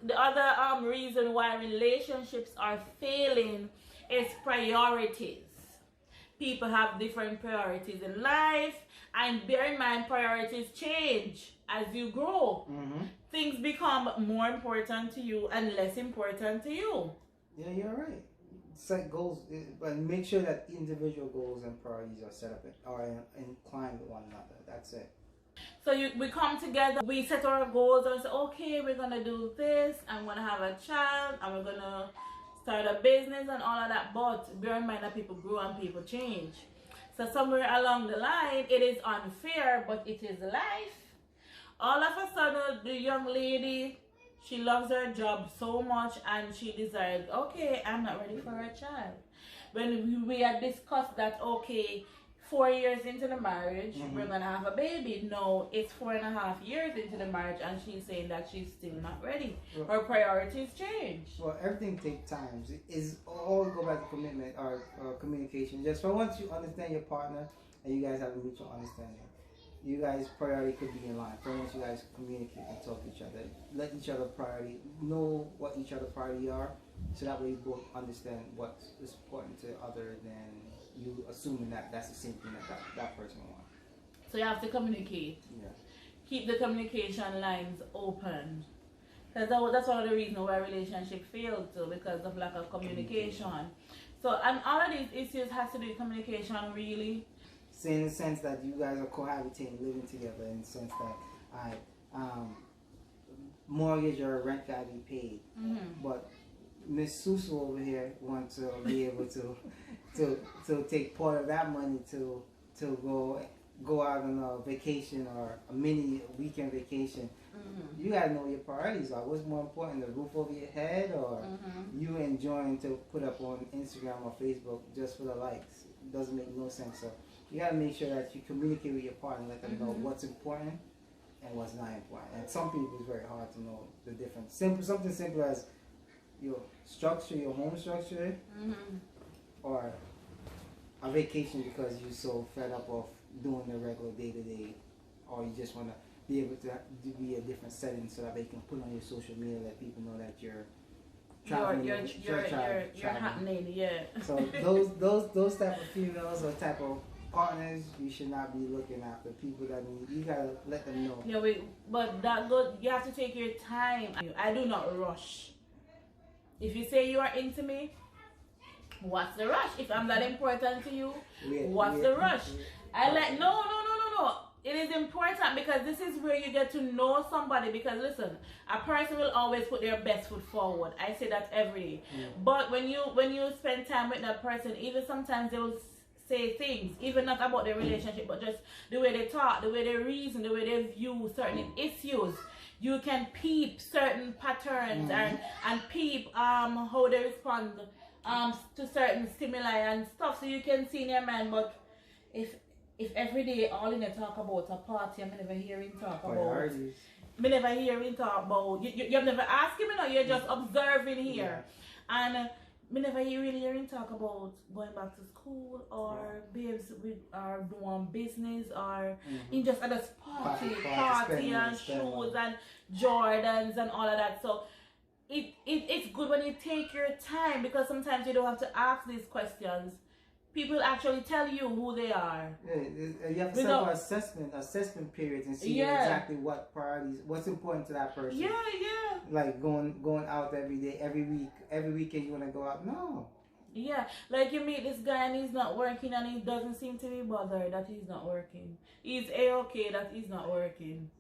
the other reason why relationships are failing is priorities. People have different priorities in life, and bear in mind, priorities change as you grow. Things become more important to you and less important to you. Yeah, you're right. Set goals, but make sure that individual goals and priorities are set up or inclined with one another. That's it. So we come together, we set our goals and say, okay, we're gonna do this, I'm gonna have a child, and we're gonna start a business and all of that. But bear in mind that people grow and people change. So somewhere along the line, it is unfair, but it is life. All of a sudden, the young lady, she loves her job so much and she decides, okay, I'm not ready for a child. When we had discussed that, okay, 4 years into the marriage, we're gonna have a baby. No, it's 4.5 years into the marriage and she's saying that she's still not ready. Her priorities change. Well, everything takes time. It's all go back to commitment or communication. Just for once you understand your partner and you guys have a mutual understanding, you guys' priority could be in line. For once you guys communicate and talk to each other, let each other priority, know what each other priority are, so that way you both understand what is important to the other than you assuming that that's the same thing that person wants. So you have to communicate. Yeah. Keep the communication lines open. Because that's one of the reasons why relationship failed too, because of lack of communication. So, and all of these issues has to do with communication, really. So in the sense that you guys are cohabitating, living together, in the sense that mortgage or rent gotta be paid, but Miss Susu over here wants to be able to take part of that money to go out on a vacation or a mini weekend vacation. You gotta know your priorities are. What's more important, the roof over your head or you enjoying to put up on Instagram or Facebook just for the likes? It doesn't make no sense. So you gotta make sure that you communicate with your partner, let them know what's important and what's not important. And some people it's very hard to know the difference. Something simple as your structure, your home structure, or a vacation because you're so fed up of doing the regular day-to-day, or you just want to be able to be a different setting so that they can put on your social media, let people know that you're traveling. You're happening, yeah. So those type of females or type of partners, you should not be looking after people that you gotta let them know. Yeah, but that good. You have to take your time. I do not rush. If you say you are into me, what's the rush? If I'm that important to you, what's the rush? No. It is important because this is where you get to know somebody. Because listen, a person will always put their best foot forward. I say that every day. But when you spend time with that person, even sometimes they will say things, even not about their relationship, but just the way they talk, the way they reason, the way they view certain issues. You can peep certain patterns and peep how they respond to certain stimuli and stuff, so you can see in your mind. But if every day all in the talk about a party, I'm never hearing talk about. Me never hearing talk about. You've never asked him, you're just observing here, and me never really hearing talk about going back to school or babes are doing business or in just at a party and shoes and Jordans and all of that. So it's good when you take your time, because sometimes you don't have to ask these questions. People actually tell you who they are. Yeah, you have to set up assessment periods and see exactly what priorities, what's important to that person. Yeah. Like going out every day, every weekend you want to go out. No. Yeah, like you meet this guy and he's not working and he doesn't seem to be bothered that he's not working. He's A-okay that he's not working.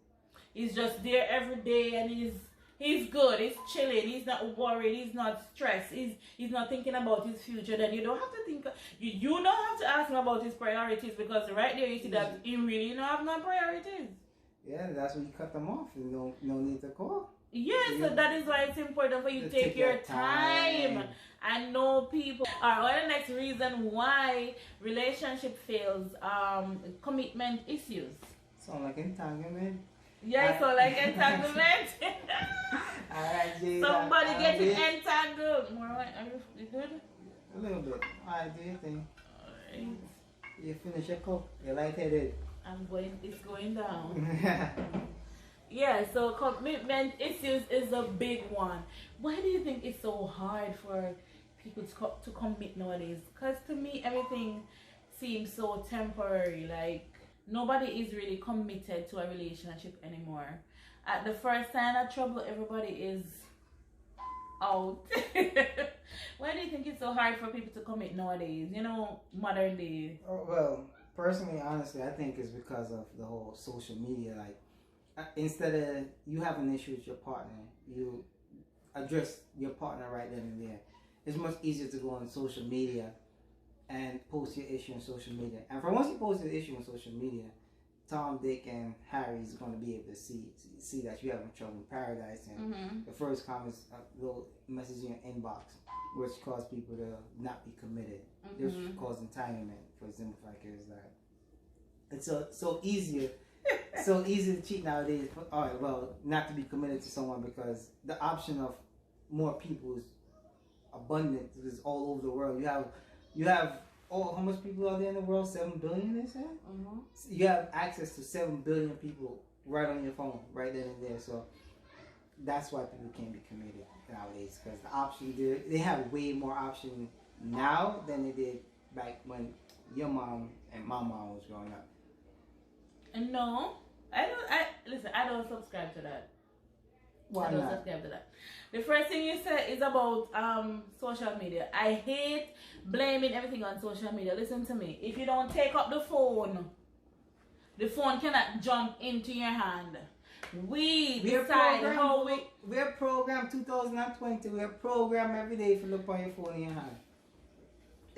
He's just there every day and he's good, he's chilling, he's not worried, he's not stressed, he's not thinking about his future. Then you don't have to think, you don't have to ask him about his priorities, because right there you see that he really don't have no priorities. Yeah, that's when you cut them off and no need to call. Yeah, so that is why it's important for you to take your time and know people. Alright, the next reason why relationship fails, commitment issues. Sound like entanglement. Yeah, so like entanglement. Alright, Jay. Somebody getting entangled. Alright, are you good? A little bit. Alright, do your thing. Alright. You finish your cup. You're lightheaded. It's going down. Yeah, so commitment issues is a big one. Why do you think it's so hard for people to commit nowadays? Because to me, everything seems so temporary. Like, nobody is really committed to a relationship anymore. At the first sign of trouble, everybody is out. Why do you think it's so hard for people to commit nowadays? You know, modern day. Oh, well, personally, honestly, I think it's because of the whole social media. Like, instead of you have an issue with your partner, you address your partner right then and there. It's much easier to go on social media and post your issue on social media. And for once you post your issue on social media, Tom, Dick, and Harry is going to be able to see that you're having trouble in paradise. And the first comments will message in your inbox, which cause people to not be committed. This cause entitlement, for example, like is that it's so easy to cheat nowadays. All right, well, not to be committed to someone because the option of more people is abundant. Is all over the world. You have how much people are there in the world? 7 billion, they say. So you have access to 7 billion people right on your phone, right then and there. So that's why people can't be committed nowadays because the option they have way more options now than they did back when your mom and my mom was growing up. No, I don't subscribe to that. Why not? Subscribe to that. The first thing you said is about social media. I hate blaming everything on social media. Listen to me. If you don't take up the phone cannot jump into your hand. We decide how we're programmed 2020. We're programmed every day if you look on your phone in your hand.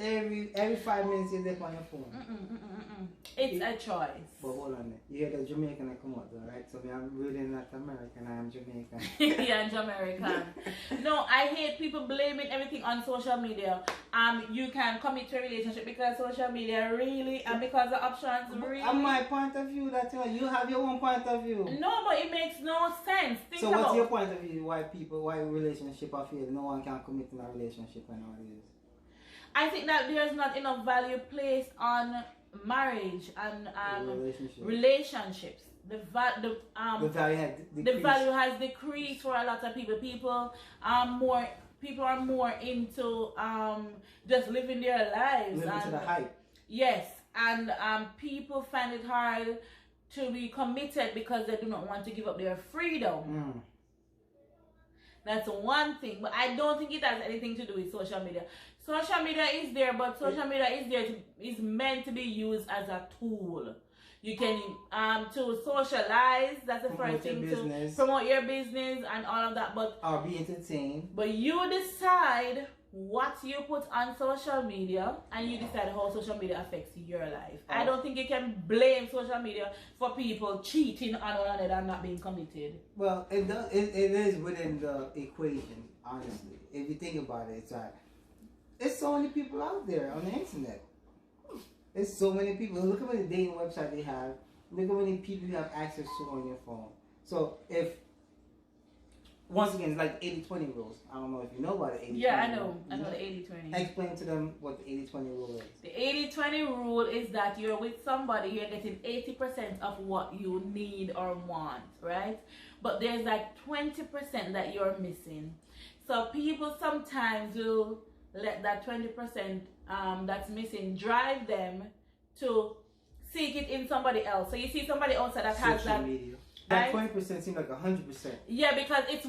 Every 5 minutes you look on your phone. It's a choice. But hold on, you hear the Jamaican that come out though, right? So I'm really not American, I am Jamaican. Yeah, I'm Jamaican. No, I hate people blaming everything on social media. You can commit to a relationship because social media really, and because the options really. And my point of view, that you have your own point of view. No, but it makes no sense. So what's your point of view? Why relationship are feel no one can commit in a relationship and all this? I think that there's not enough value placed on marriage and relationships. The value has decreased for a lot of people. People are more into just living their lives. Living to the hype. Yes, and people find it hard to be committed because they do not want to give up their freedom. That's one thing, but I don't think it has anything to do with social media. Social media is there, but social media is meant to be used as a tool. You can to socialize. That's the first thing, to promote your business and all of that. But or be entertained. But you decide what you put on social media, and you decide how social media affects your life. I don't think you can blame social media for people cheating on one another and not being committed. Well, it is within the equation, honestly. If you think about it, it's like there's so many people out there on the internet. There's so many people. Look at the dating website they have. Look at how many people you have access to on your phone. So if once again, it's like 80-20 rules. I don't know if you know about the 80-20 Yeah, I know. I know the 80-20. Explain to them what the 80-20 rule is. The 80-20 rule is that you're with somebody, you're getting 80% of what you need or want, right? But there's like 20% that you're missing. So people sometimes will let that 20% that's missing drive them to seek it in somebody else. So you see somebody else that has that media. That 20% seems like 100%. Yeah, because it's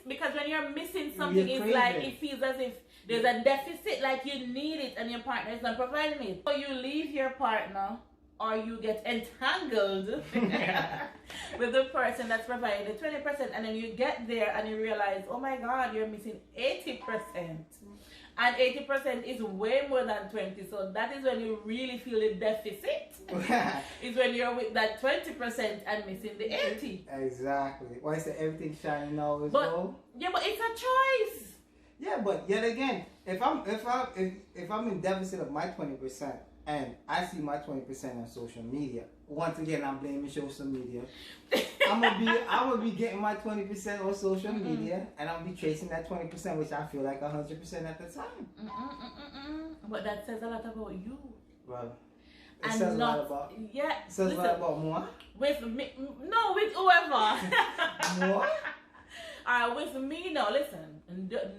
because when you're missing something, it's like it feels as if there's a deficit, like you need it and your partner is not providing it. So you leave your partner or you get entangled with the person that's providing the 20%, and then you get there and you realize, oh my God, you're missing 80%. And 80% is way more than 20, so that is when you really feel the deficit. Is when you're with that 20% and missing the 80. Exactly. Why is everything shining always gold? Yeah, but it's a choice. Yeah, but yet again, if I'm in deficit of my 20% and I see my 20% on social media, once again I'm blaming social media. I'm gonna be getting my 20% on social media, and I'm gonna be chasing that 20%, which I feel like 100% at the time. But that says a lot about you. Well, It says a lot about. Yeah. It says a lot about Muahh. With me, no, with whoever. Muahh. Alright, with me, no. Listen,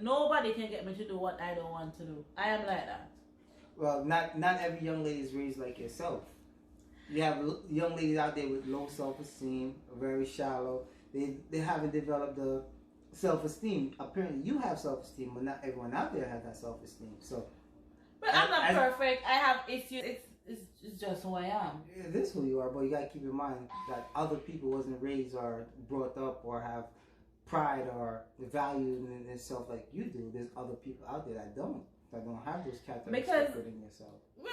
nobody can get me to do what I don't want to do. I am like that. Well, not every young lady is raised like yourself. You have young ladies out there with low self-esteem, very shallow. They haven't developed the self-esteem. Apparently, you have self-esteem, but not everyone out there has that self-esteem. So, but I'm not perfect. I have issues. It's just who I am. It is who you are, but you gotta keep in mind that other people wasn't raised or brought up or have pride or value in themselves like you do. There's other people out there that don't have those characteristics within yourself. Well,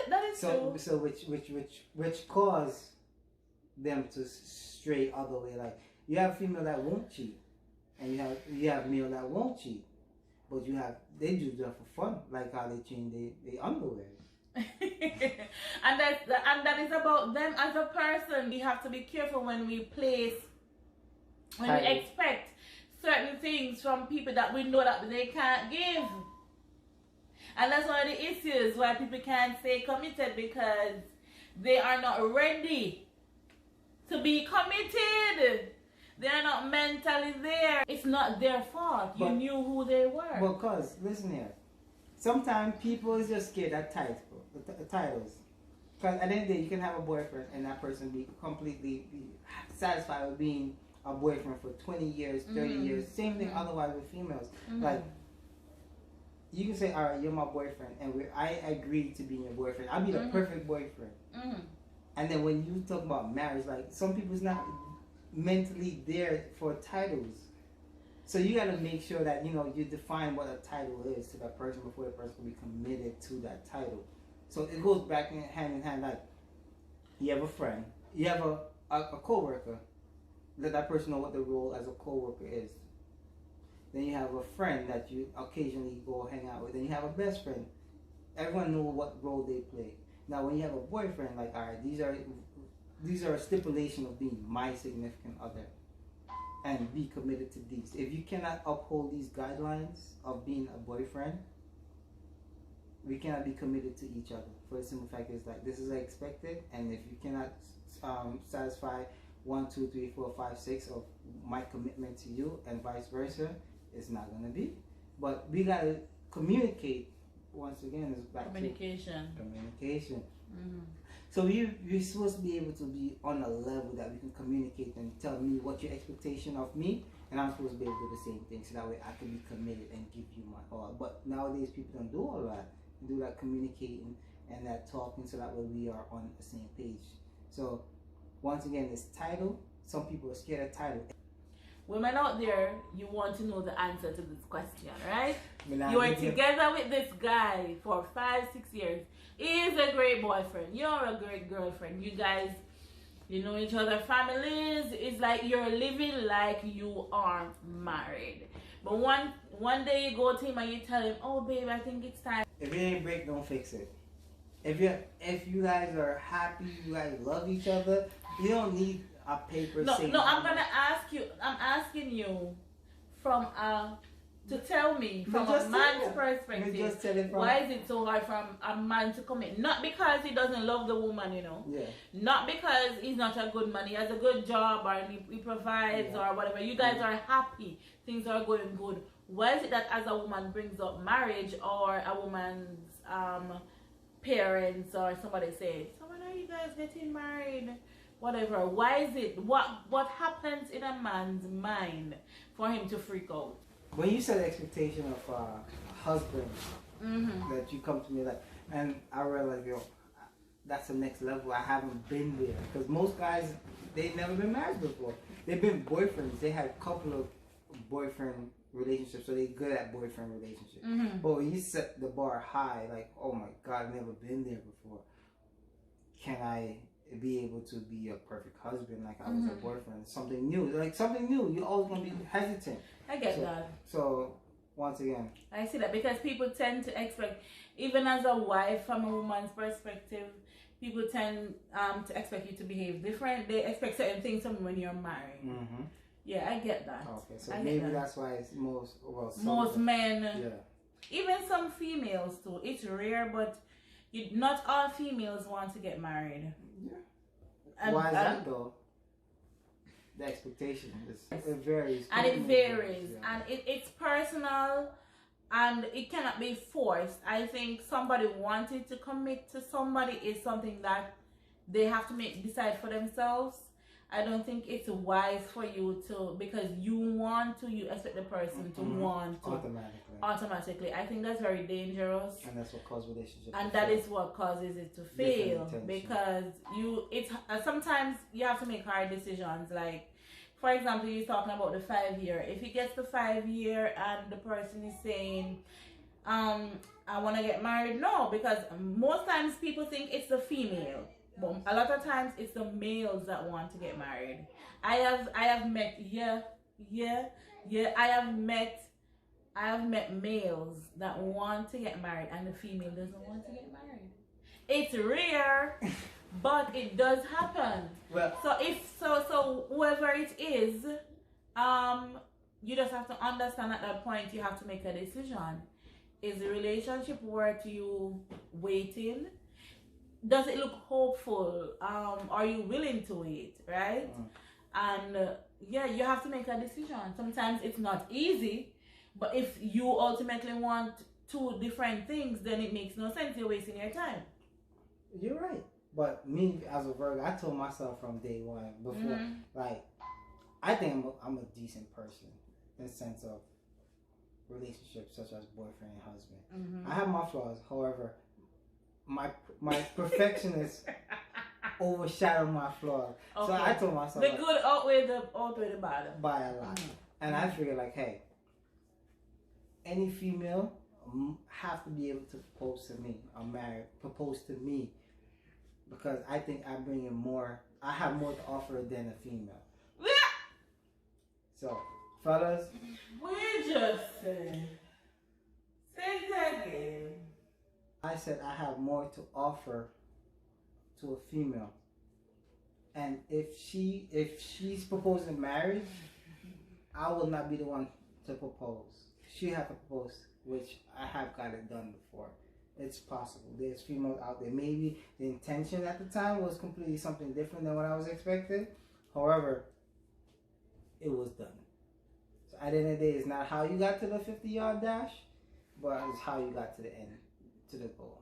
that is true. So which cause them to stray other way. Like you have female that won't cheat, and you have male that won't cheat, but they do that for fun, like how they change their underwear. and that is about them as a person. We have to be careful when we expect certain things from people that we know that they can't give. And that's one of the issues why people can't stay committed, because they are not ready to be committed. They are not mentally there. It's not their fault. You knew who they were. Because, listen here, sometimes people is just scared of titles. Because at the end of the day, you can have a boyfriend and that person be completely satisfied with being a boyfriend for 20 years, 30 years. Same thing otherwise with females. Like, you can say, all right, you're my boyfriend, and I agree to being your boyfriend. I'll be the perfect boyfriend. And then when you talk about marriage, like, some people's not mentally there for titles. So you got to make sure that, you define what a title is to that person before the person can be committed to that title. So it goes back hand in hand. Like, you have a friend, you have a co-worker. Let that person know what the role as a co-worker is. Then you have a friend that you occasionally go hang out with. Then you have a best friend. Everyone knows what role they play. Now, when you have a boyfriend, like, all right, these are a stipulation of being my significant other, and be committed to these. If you cannot uphold these guidelines of being a boyfriend, we cannot be committed to each other. For the simple fact is, like, this is expected, and if you cannot satisfy 1, 2, 3, 4, 5, 6 of my commitment to you, and vice versa, it's not gonna be. But we gotta communicate. Once again, it's back communication. to communication. So we're supposed to be able to be on a level that we can communicate and tell me what your expectation of me, and I'm supposed to be able to do the same thing, so that way I can be committed and give you my all. But nowadays people don't do all that. They do that communicating and that talking, so that way we are on the same page. So once again, this title, some people are scared of title. Women out there, you want to know the answer to this question, right? You are together with this guy for 5, 6 years. He is a great boyfriend. You're a great girlfriend. You guys, you know each other families. It's like you're living like you are married. But one day you go to him and you tell him, oh babe, I think it's time. If it ain't break, don't fix it. If you guys are happy, you guys love each other, you don't need a paper saying. No, I'm gonna ask you. I'm asking you from to tell me from a man's perspective. Why is it so hard for a man to commit? Not because he doesn't love the woman, Yeah. Not because he's not a good man. He has a good job, or he provides, or whatever. You guys are happy. Things are going good. Why is it that as a woman brings up marriage, or a woman's parents or somebody says, so when are you guys getting married? Whatever. Why is it? What happens in a man's mind for him to freak out? When you set the expectation of a husband, that you come to me like, and I realize, that's the next level. I haven't been there, because most guys, they've never been married before. They've been boyfriends. They had a couple of boyfriend relationships, so they're good at boyfriend relationships. But when you set the bar high, like, oh my God, I've never been there before. Can I be able to be a perfect husband like I was a boyfriend? Something new, you're always going to be hesitant. I get that. So once again, I see that, because people tend to expect, even as a wife, from a woman's perspective, people tend to expect you to behave different. They expect certain things from when you're married. Yeah, I get that. Okay, so maybe that's why it's most men, even some females too. It's rare, but not all females want to get married. Yeah. Why is that though? The expectation is it varies. And it varies. Yeah. And it's personal and it cannot be forced. I think somebody wanting to commit to somebody is something that they have to decide for themselves. I don't think it's wise for you to, because you expect the person to want to automatically. I think that's very dangerous. And that's what causes relationships. And that is what causes it to fail, because sometimes you have to make hard decisions. Like, for example, you're talking about the 5 year. If it gets to 5 year and the person is saying, I want to get married, no, because most times people think it's the female. But a lot of times it's the males that want to get married. I have met I have met males that want to get married and the female doesn't want to get married. It's rare, but it does happen. Well, so whoever it is, you just have to understand at that point you have to make a decision. Is the relationship worth you waiting? Does it look hopeful? Are you willing to wait, right? And yeah, you have to make a decision. Sometimes it's not easy, but if you ultimately want two different things, then it makes no sense. You're wasting your time. You're right. But me as a Virgo, I told myself from day one before, like, I think I'm a decent person in the sense of relationships such as boyfriend and husband. I have my flaws, however, my perfectionist overshadow my flaws. Okay. So I told myself the good outweigh the bad by a lot. And I figured like, hey, any female have to be able to propose to me. Propose to me, because I think I bring in more. I have more to offer than a female. So, fellas, we just say that again. I said I have more to offer to a female, and if she's proposing marriage, I will not be the one to propose. She have to propose, which I have got it done before. It's possible. There's females out there. Maybe the intention at the time was completely something different than what I was expecting. However, it was done. So at the end of the day, it's not how you got to the 50-yard dash, but it's how you got to the end. To the goal.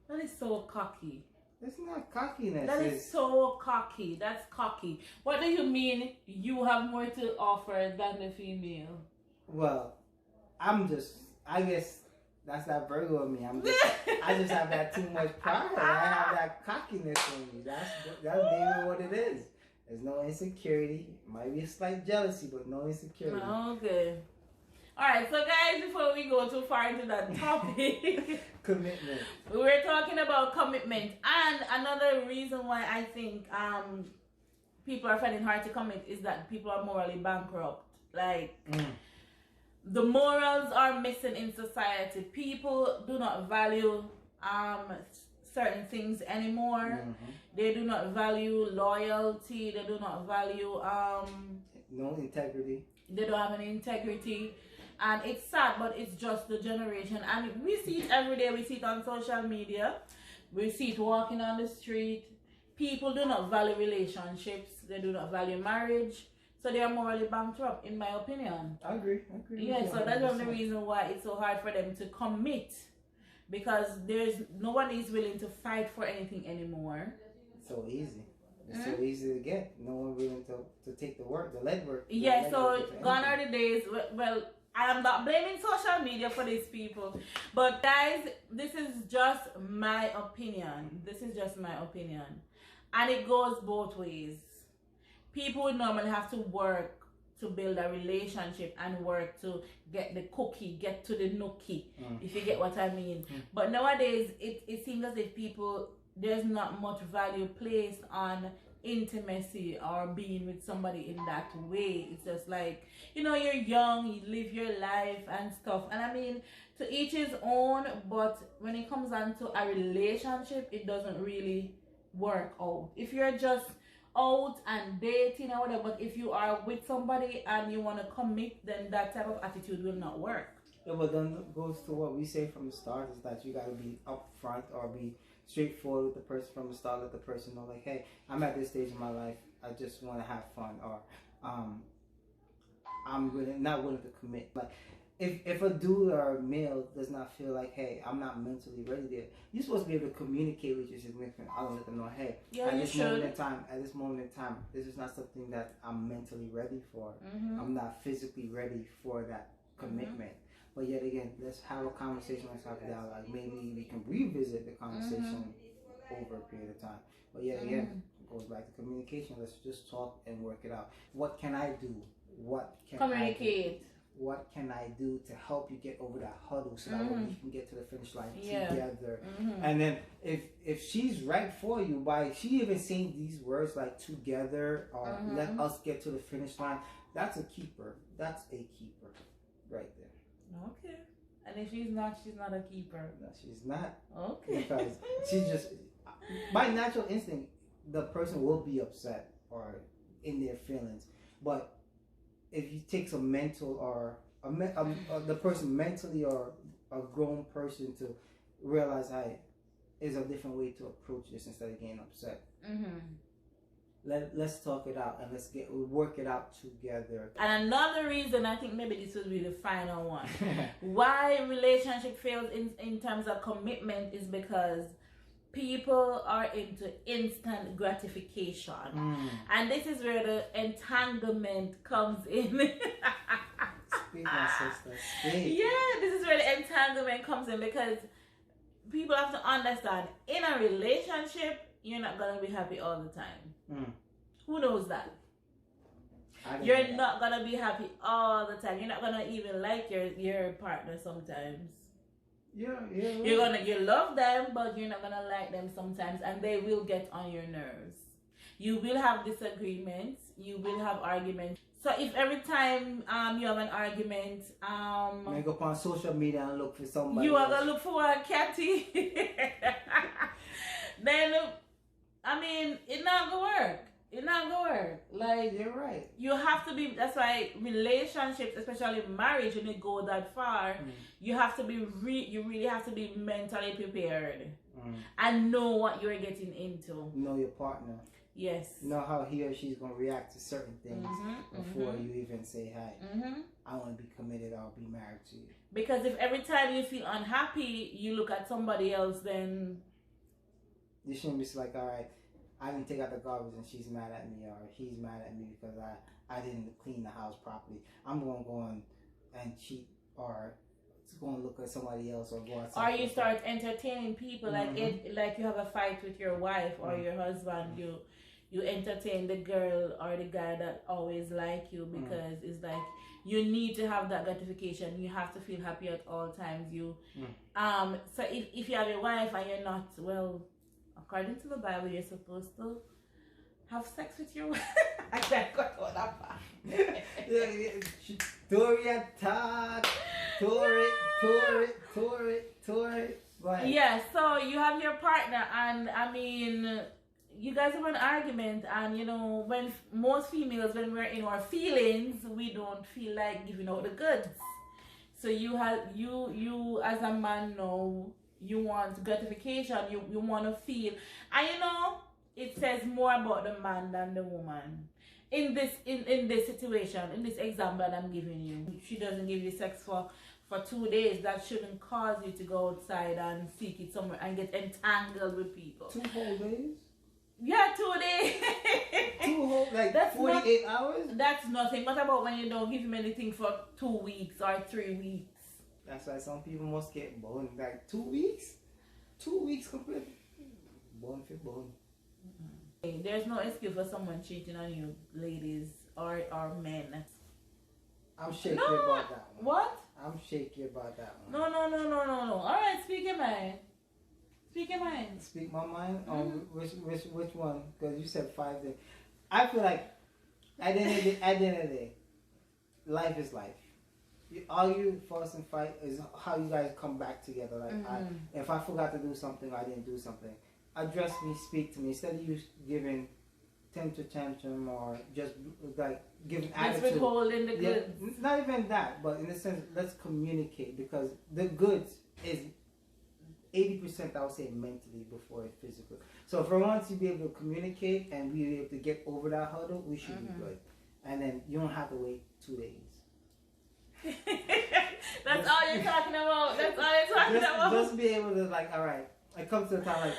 That is so cocky. It's not cockiness. That is so cocky. That's cocky. What do you mean you have more to offer than the female? Well, I guess that's that Virgo in me. I just have that too much pride. I have that cockiness in me. That's maybe what it is. There's no insecurity. It might be a slight jealousy, but no insecurity. Okay. Alright, so guys, before we go too far into that topic, commitment. We're talking about commitment. And another reason why I think people are finding hard to commit is that people are morally bankrupt. Like, the morals are missing in society. People do not value certain things anymore. They do not value loyalty. They do not value no integrity. They don't have any integrity. And it's sad, but it's just the generation. And we see it every day. We see it on social media. We see it walking on the street. People do not value relationships. They do not value marriage. So they are morally bankrupt, in my opinion. I agree. Yeah, so that's one of the reasons why it's so hard for them to commit. Because nobody is willing to fight for anything anymore. It's so easy. It's so easy to get. No one willing to take the legwork. Yeah, so gone are the days. Well, I am not blaming social media for these people. But guys, this is just my opinion. And it goes both ways. People would normally have to work to build a relationship and work to get the cookie, get to the nookie, if you get what I mean. But nowadays, it seems as if there's not much value placed on intimacy or being with somebody in that way. It's just like, you're young, you live your life and stuff. And I mean, to each his own, but when it comes down to a relationship, it doesn't really work out. If you're just out and dating or whatever, but if you are with somebody and you want to commit, then that type of attitude will not work. Yeah, but then goes to what we say from the start is that you got to be upfront or be straightforward with the person from the start. Let the person know, like, hey, I'm at this stage in my life. I just want to have fun, or I'm really not willing to commit. Like, if a dude or a male does not feel like, hey, I'm not mentally ready there, you're supposed to be able to communicate with your significant other, let them know, hey, at this moment in time, this is not something that I'm mentally ready for. I'm not physically ready for that commitment. But yet again, let's have a conversation, let's have a dialogue. Maybe we can revisit the conversation over a period of time. But yet again, it goes back to communication. Let's just talk and work it out. What can I do? What can Communicate. What can I do to help you get over that hurdle so that way we can get to the finish line together? And then if she's right for you by she even saying these words like together or let us get to the finish line, that's a keeper. That's a keeper right there. Okay. And if she's not a keeper. No, she's not. Okay. Because she's just by natural instinct, the person will be upset or in their feelings. But if you take some mental or the person mentally or a grown person to realize, hey, there's a different way to approach this instead of getting upset. Let's talk it out and let's work it out together. And another reason, I think maybe this will be the final one, why relationship fails in terms of commitment is because people are into instant gratification. And this is where the entanglement comes in. Speak, my sister. Speak. Yeah, this is where the entanglement comes in because people have to understand, in a relationship, you're not going to be happy all the time. Who knows that? You're not going to be happy all the time. You're not going to even like your partner sometimes. You love them, but you're not gonna like them sometimes, and they will get on your nerves. You will have disagreements. You will have arguments. So if every time you have an argument, you go on social media and look for somebody. You are gonna look for one catty. Then I mean, it's not gonna work. It's not gonna work. Like, you're right. You have to be. That's why relationships, especially marriage, when you go that far, you have to be. You really have to be mentally prepared and know what you're getting into. Know your partner. Yes. Know how he or she's gonna react to certain things before you even say hi. I want to be committed. I'll be married to you. Because if every time you feel unhappy, you look at somebody else, then you shouldn't be like, all right, I didn't take out the garbage and she's mad at me, or he's mad at me because I didn't clean the house properly. I'm going to go on and cheat, or go and look at somebody else, or go outside. Or you start entertaining people, like you have a fight with your wife or your husband, you entertain the girl or the guy that always like you because it's like you need to have that gratification. You have to feel happy at all times. So if you have a wife and you're not, well, according to the Bible, you're supposed to have sex with your wife. I can't go to that part. Tory talk. Tory. Go ahead. Yeah, so you have your partner, and I mean, you guys have an argument, and you know, when most females, when we're in our feelings, we don't feel like giving out the goods. So you as a man know, you want gratification, you want to feel, and you know, it says more about the man than the woman. In this situation, in this example that I'm giving you, she doesn't give you sex for 2 days. That shouldn't cause you to go outside and seek it somewhere and get entangled with people. 2 whole days? Yeah, 2 days. 2 whole, like that's 48 hours? That's nothing. What about when you don't give him anything for 2 weeks or 3 weeks? That's why some people must get boned. Like 2 weeks? 2 weeks complete. Bone for bone. There's no excuse for someone cheating on you, ladies or men. I'm shaky about that one. What? I'm shaky about that one. No. Alright, speak your mind. Speak your mind. Speak my mind? Which one? Because you said 5 days. I feel like at the end of the day, life is life. You argue, fuss, and fight is how you guys come back together. Like, if I forgot to do something, I didn't do something. Address me, speak to me. Instead of you giving temper tantrum or just like giving Just attitude. withholding the goods. Yeah, not even that, but in a sense, let's communicate, because the goods is 80%, I would say, mentally before it's physical. So for once you be able to communicate and be able to get over that hurdle, we should be good. And then you don't have to wait 2 days. That's all you're talking about. That's all you're talking about. Just be able to, like, all right, it comes to the time, like,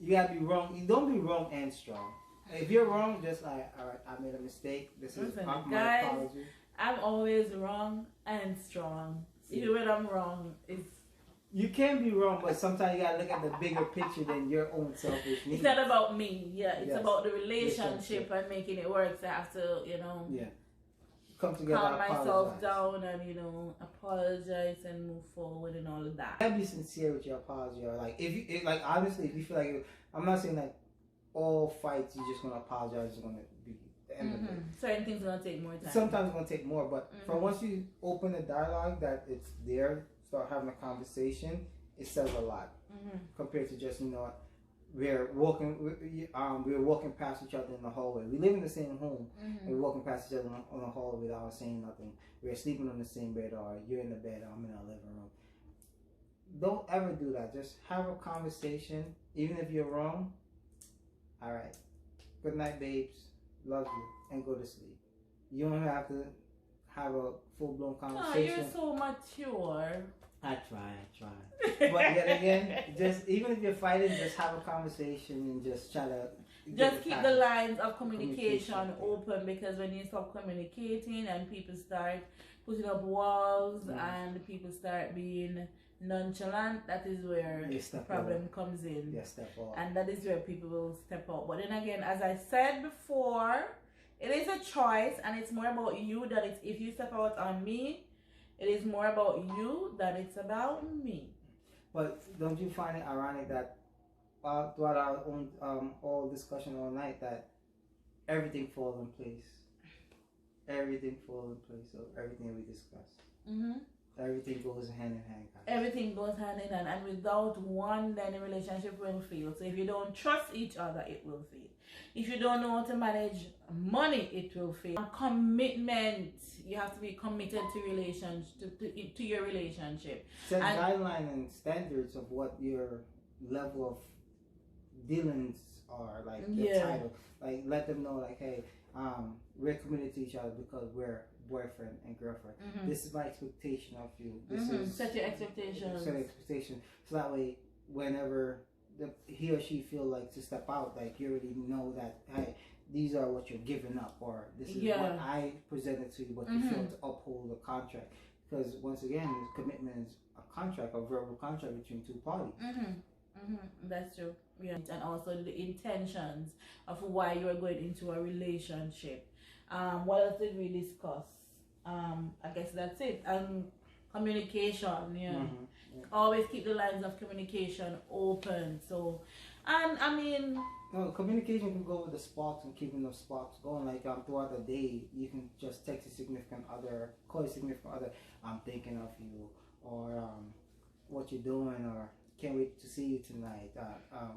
you gotta be wrong. You don't be wrong and strong. If you're wrong, just like, all right, I made a mistake. This is my apology. I'm always wrong and strong. Even when I'm wrong, it's... You can be wrong, but sometimes you gotta look at the bigger picture than your own selfish needs. It's not about me. Yeah, it's about the relationship and making it work. So I have to, you know... Yeah. Come together, calm myself down and, you know, apologize and move forward and all of that. You gotta be sincere with your apology. Or like, if you, like, honestly, if you feel like, I'm not saying like all fights you're just gonna apologize is gonna be the end of it. Certain things are gonna take more time. Sometimes it's gonna take more, but for once you open the dialogue, that it's there, start having a conversation, it says a lot compared to just, you know, we're walking past each other in the hallway. We live in the same home. And we're walking past each other on the hallway without saying nothing. We're sleeping on the same bed, or you're in the bed, I'm in our living room. Don't ever do that. Just have a conversation, even if you're wrong. All right. Good night, babes. Love you, and go to sleep. You don't have to have a full-blown conversation. Oh, you're so mature. I try. But yet again, just even if you're fighting, just have a conversation and just try to... Just keep the lines of communication open, because when you stop communicating and people start putting up walls and people start being nonchalant, that is where the problem comes in. Yeah, step out. And that is where people will step out. But then again, as I said before, it is a choice, and it's more about you than it's if you step out on me. It is more about you than it's about me. But don't you find it ironic that throughout our own all discussion all night, that everything falls in place? Everything falls in place of everything we discussed. Everything goes hand in hand, guys. Everything goes hand in hand, and without one, then the relationship will fail. So if you don't trust each other, it will fail. If you don't know how to manage money, it will fail. And commitment, you have to be committed to your relationship. Set guidelines and standards of what your level of dealings are, like the title. Like, let them know, like, hey, we're committed to each other because we're boyfriend and girlfriend. This is my expectation of you. This is set your expectations. Set expectations. So that way, whenever he or she feel like to step out, like, you already know that, hey, these are what you're giving up, or this is what I presented to you, but you feel to uphold the contract. Because once again, commitment is a contract, a verbal contract between two parties. That's true. Yeah. And also the intentions of why you are going into a relationship. What else did we discuss? I guess that's it. Communication, always keep the lines of communication open. So, and I mean, communication can go with the sparks and keeping those sparks going. Like, throughout the day, you can just text your significant other, call your significant other, I'm thinking of you, or what you're doing, or can't wait to see you tonight,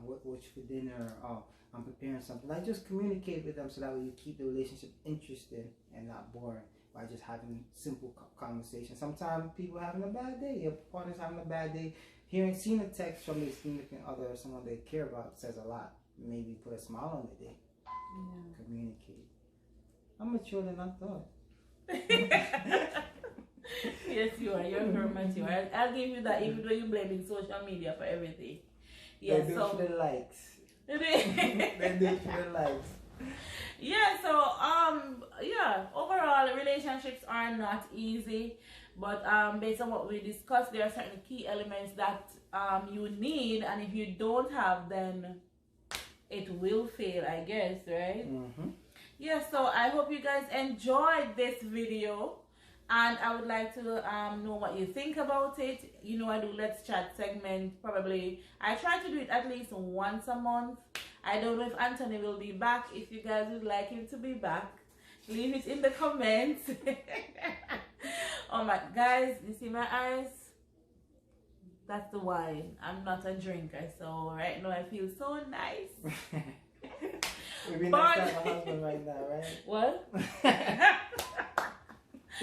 what's for dinner, I'm preparing something. Like, just communicate with them so that way you keep the relationship interesting and not boring by just having simple conversations. Sometimes people having a bad day, your partner's having a bad day. Seeing a text from their significant other or someone they care about says a lot. Maybe put a smile on the day. Communicate. I'm mature than I thought. Yes, you are. You're very mature. I'll give you that, even though you're blaming social media for everything. Yeah, they do it for the likes. They do it for the likes. Yeah, so overall relationships are not easy, but based on what we discussed, there are certain key elements that you need, and if you don't have, then it will fail, I guess, right? Yeah, so I hope you guys enjoyed this video, and I would like to know what you think about it. You know, I do Let's Chat segment, probably I try to do it at least once a month. I don't know if Anthony will be back. If you guys would like him to be back, leave it in the comments. Oh my, guys, you see my eyes? That's the wine. I'm not a drinker, so right now I feel so nice. Maybe next time a husband right now, right? What?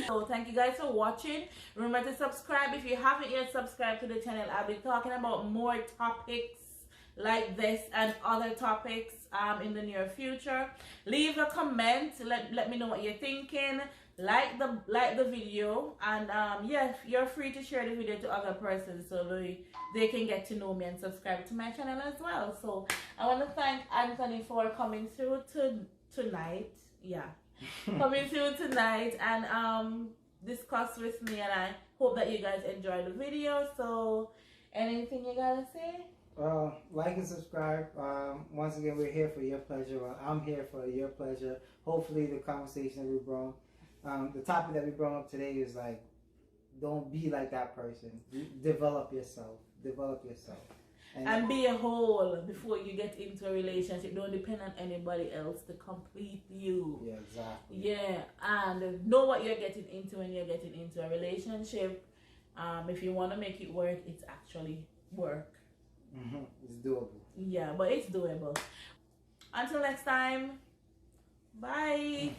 So thank you guys for watching. Remember to subscribe if you haven't yet subscribed to the channel. I'll be talking about more topics like this and other topics in the near future. Leave a comment. Let me know what you're thinking. Like the video, and yeah, you're free to share the video to other persons so they can get to know me and subscribe to my channel as well. So I want to thank Anthony for coming through tonight. Yeah. Coming through tonight and discuss with me, and I hope that you guys enjoy the video. So anything you gotta say? Like and subscribe. Once again, we're here for your pleasure. I'm here for your pleasure. Hopefully the conversation that we brought, the topic that we brought up today is like, don't be like that person. Develop yourself. And be a whole before you get into a relationship. Don't depend on anybody else to complete you. Yeah, exactly. Yeah, and know what you're getting into when you're getting into a relationship. If you want to make it work, it's actually work. It's doable. Yeah, but it's doable. Until next time, bye.